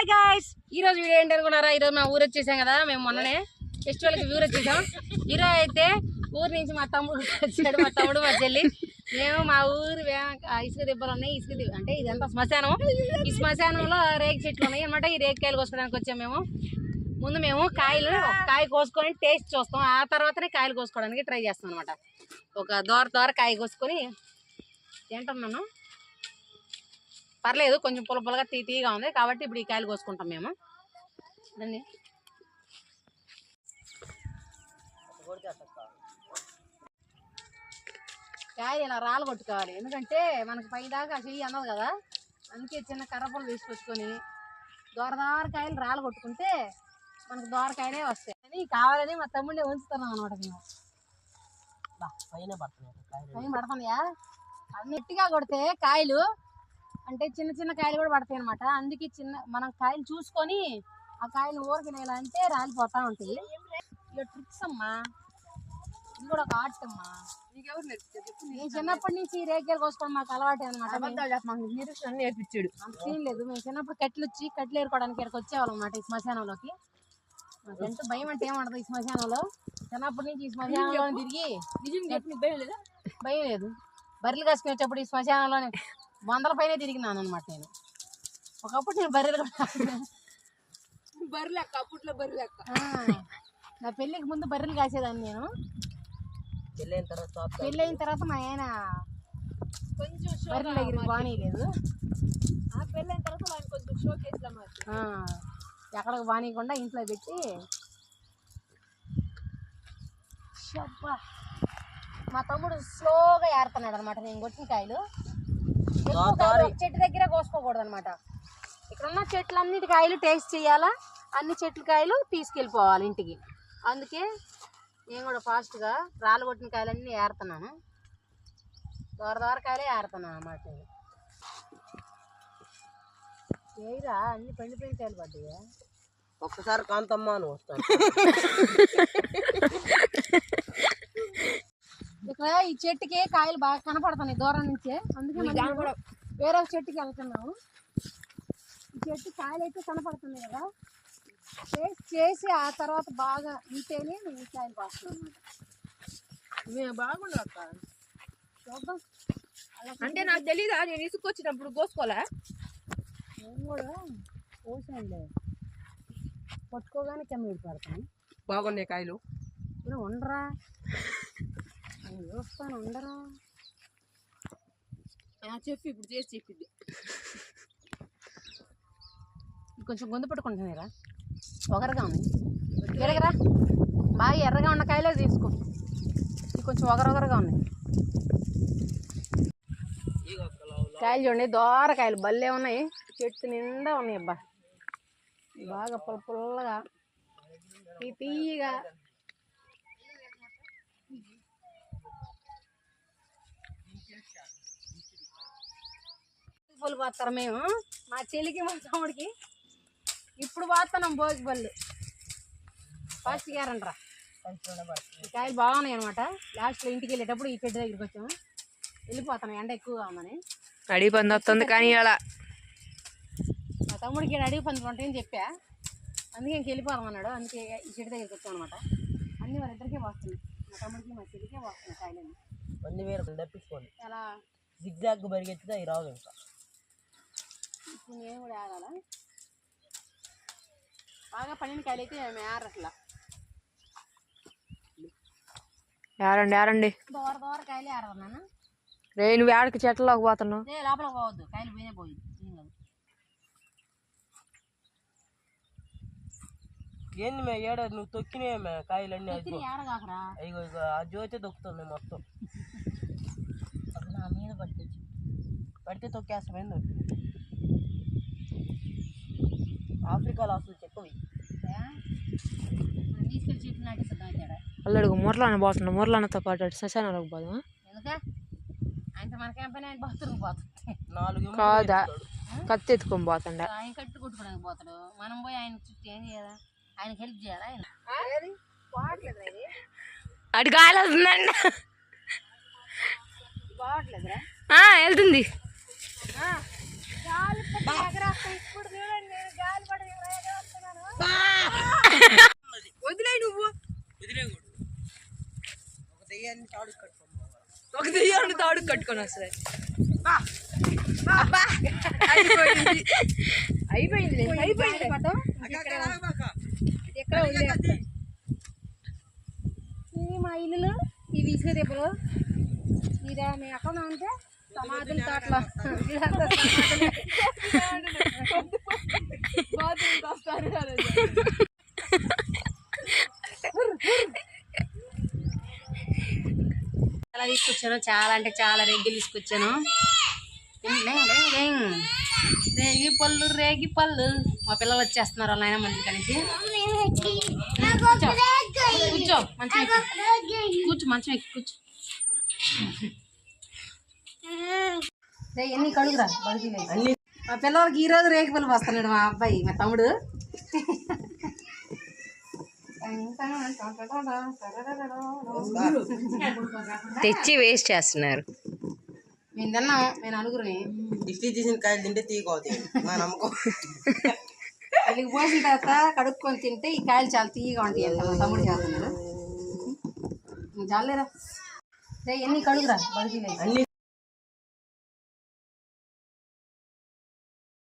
Hi guys, ఈ రోజు video ఏంటి అనుకున్నారా? ఈ రోజు మా ఊరు వచ్చేసాం కదా. మేము మొన్ననే ఫెస్టివల్ కి ఊరు వచ్చేసాం. ఈరోజు అయితే ఊరు నుంచి మా తమ్ముడు వచ్చాడు, మా తమ్ముడు మా చెల్లి. మేము మా ఊరు ఇసుక దెబ్బలు ఉన్నాయి. అంటే ఇదంతా శ్మశానం. ఈ శ్మశానంలో రేగి చెట్లు ఉన్నాయి అనమాట. ఈ రేగికాయలు కోసుకోవడానికి వచ్చాం మేము. ముందు మేము కాయ కోసుకొని టేస్ట్ చూస్తాం, ఆ తర్వాతనే కాయలు కోసుకోవడానికి ట్రై చేస్తాం అనమాట. ఒక దోర కాయ కోసుకొని తింటున్నాను. పర్లేదు, కొంచెం పుల్లగా తీగా ఉంది కాబట్టి ఇప్పుడు ఈ కాయలు కోసుకుంటాం మేము. దాన్ని కాయలు ఇలా రాళ్ళు కొట్టుకోవాలి, ఎందుకంటే మనకు పైదాకా చెయ్యి అన్నది కదా. అందుకే చిన్న కర్రపులు తీసుకొచ్చుకొని దోర కాయలు రాళ్ళు కొట్టుకుంటే మనకు దోరకాయలే వస్తాయి అని కావాలని మా తమ్ముడిని ఉంచుతున్నాం అనమాట. మేము పైన పడుతున్నాయా? అన్ని గట్టిగా కొడితే కాయలు అంటే చిన్న కాయలు కూడా పడతాయి అనమాట. అందుకే మనం కాయలు చూసుకొని ఆ కాయలు ఊరికినేలా అంటే రాలిపోతా ఉంటాయి. ఇలా ట్రిక్స్ అమ్మా, ఇది కూడా ఒక ఆర్ట్ అమ్మా. నేను చిన్నప్పటి నుంచి రేగికాయలు కోసుకోవడం మాకు అలవాటే అనమాట. నేర్పించాడు, అంత సీన్ లేదు. మేము చిన్నప్పుడు కట్టెలు ఏరుకోవడానికి ఇక్కడికి వచ్చేవాళ్ళం అనమాట ఈ శ్మశానంలోకి. మాకెంత భయం అంటే ఏమంటది ఈ శ్మశానంలో. చిన్నప్పటి నుంచి ఈ శ్మశానంలో తిరిగి భయం లేదు. బర్రెలు కాసుకునేటప్పుడు ఈ శ్మశానంలోనే 100 పైనే తిరిగినాను అనమాట. నేను ఒకప్పుడు నేను బర్రెలు నా పెళ్ళికి ముందు బర్రెలు కాసేదాన్ని నేను. పెళ్ళైన తర్వాత మా ఆయన కొంచెం బర్రెల దగ్గరికి బానీయలేదు. పెళ్ళైన తర్వాత ఆయన కొంచెం షోకేస్ ఎక్కడికి బానీయకుండా ఇంట్లో పెట్టి మా తమ్ముడు స్లోగా ఏరుతున్నాడు అనమాట. నేను కొట్టిన కాయలు చెట్టు దగ్గర కోసుకోకూడదు అనమాట. ఇక్కడ ఉన్న చెట్లన్నిటి కాయలు టేస్ట్ చేయాలా, అన్ని చెట్ల కాయలు తీసుకెళ్ళిపోవాలి ఇంటికి. అందుకే నేను కూడా ఫాస్ట్గా రాళ్ళు కొట్టిన కాయలన్నీ ఏరుతున్నాను. దోర కాయలే ఏరుతున్నాను అన్నమాట. ఏరా అన్ని పండిపోయిన కాయలు పడ్డాయా? ఒక్కసారి కాంతమ్మ అని వస్తాను. ఇక్కడ ఈ చెట్టుకి కాయలు బాగా కనపడుతున్నాయి దూరం నుంచే. అందుకే కూడా వేరే చెట్టుకి వెళ్తున్నాము. ఈ చెట్టు కాయలు అయితే కనపడుతున్నాయి కదా, టేస్ట్ చేసి ఆ తర్వాత బాగా ఉంటేనే ఈ కాయలు పాస్తున్నాం అన్నమాట. మేము బాగుండవు అక్క, చూద్దాం. అంటే నాకు తెలీదా, నేను ఇసుకొచ్చినప్పుడు కోసుకోలే. నేను కూడా కోసానులే, పట్టుకోగానే కింద పడతాను. బాగున్నాయి కాయలు. ఇప్పుడు ఉండరా, నేను చూస్తాను. ఉండరా చెప్పి ఇప్పుడు చేసి చెప్పింది. కొంచెం గొంతు పట్టుకుంటున్నారా, ఒగరగా ఉంది. ఎరగరా, బాగా ఎర్రగా ఉన్న కాయలే తీసుకో. ఇది కొంచెం ఒగరొగరగా ఉంది. కాయలు చూడండి, దోరకాయలు భలే ఉన్నాయి. చెట్టు నిండా ఉన్నాయి అబ్బా, బాగా పుల్లగా తీయగా. పూలు పోతారు మేము, మా చెల్లికి మా తమ్ముడికి. ఇప్పుడు పోతున్నాం భోగి పళ్ళు. ఫాస్ట్ గారంట్రా, కాయలు బాగున్నాయి అనమాట. లాస్ట్లో ఇంటికి వెళ్ళేటప్పుడు ఈ చెట్టు దగ్గరికి వచ్చాము. వెళ్ళిపోతాను, ఎండ ఎక్కువగా ఉందని. అడిగి పంది వస్తుంది కానీ అలా మా తమ్ముడికి అడిగి పందులు ఉంటాయని చెప్పా, అందుకే ఇంక వెళ్ళిపోదామన్నాడు. అందుకే ఈ చెట్టు దగ్గరికి వచ్చాం అనమాట. అన్ని వాళ్ళిద్దరికే వస్తున్నాయి, మా తమ్ముడికి మా చెల్లికే వస్తున్నాయి కాయలన్నీ. అన్ని వేరే తప్పించుకోండి, అలా జిగ్జాగ్ పరిగెత్తితే అవి రావు. ఇంకా ఇప్పుడు నేను కూడా ఆగాల. బాగా పండిన కాయలు అయితే మేము ఏరట్లా. ఏరండి దోర కాయలు ఏరన్నాను. రే నువ్వు ఏడకి చెట్లలోకి పోతున్నావు. లోపల పోవద్దు, కాయలు పోయినా పోయింది. ఏంది మే ఏడ నువ్వు తొక్కినే కాయలన్నీ ఏడగాకరా. ఇగో ఆ జ్యోతి తొక్కుతుంది మొత్తం. అసలు నా మీద పడితే తొక్కేస్తాం. ఆఫ్రికాలో అసలు చెక్కవి తీసుకెళ్ళి చెట్లు నాటేస్తాడు. అల్లడుగు మురళన్న పోతున్నా, మురళన్నతో పాటు శ్మశానంలోకి పోదామా? ఎందుకా ఆయనతో మనకేం పని? ఆయన బాత్రూమ్ పోతుంది. 4 కాదా, కత్తి ఎత్తుకొని పోతుండ. ఆయన కట్టు కొట్టుకోవడానికి పోతాడు, మనం పోయి ఆయన చుట్టూ ఏం చేయాలా? ఆయనకి హెల్ప్ చేయాలా? ఆయన అటు గాలి వస్తుందండి. బాగట్లేదురా, వెళ్తుంది. గాలి ఇప్పుడు చూడండి, గాలి కొట్టుకొని వస్తుంది. అబ్బా, అయిపోయింది అయిపోయింది అయిపోయింది. ఎక్కడ ఉంది? ఇవి మా ఇల్లులు, ఇవి ఇసుక దెబ్బలు. ఇదే మేము ఎక్కడ ఉంటే సమాధుల తోటలో ఇదంతా సమాధులే. చాలా తీసుకొచ్చాను, చాలా అంటే చాలా రెగ్గిలు తీసుకొచ్చాను. రేగి పళ్ళు రేగి పళ్ళు. మా పిల్లలు వచ్చేస్తున్నారు వాళ్ళ ఆయన మంచి కలిసి. కూర్చో మంచం ఎక్కి కూర్చో, మంచం ఎక్కి కూర్చో. ఎన్ని కడుగురా బడికి. మా పిల్లలకి ఈరోజు రేగి పళ్ళు వస్తున్నాడు మా అబ్బాయి, మా తమ్ముడు. తెచ్చి వేస్ట్ చేస్తున్నారు. మేము తిన్నాం, నేను నలుగురిని. దిష్టి తీసిన కాయలు తింటే తీయకపోతే నా నమ్మకం. వీళ్ళకి పోసిన తర్వాత కడుక్కొని తింటే ఈ కాయలు చాలా తీయగా ఉంటాయి అంట. మా తమ్ముడు చేస్తున్నాడు. చాలేరా ఎన్ని కడుగురా బడికి.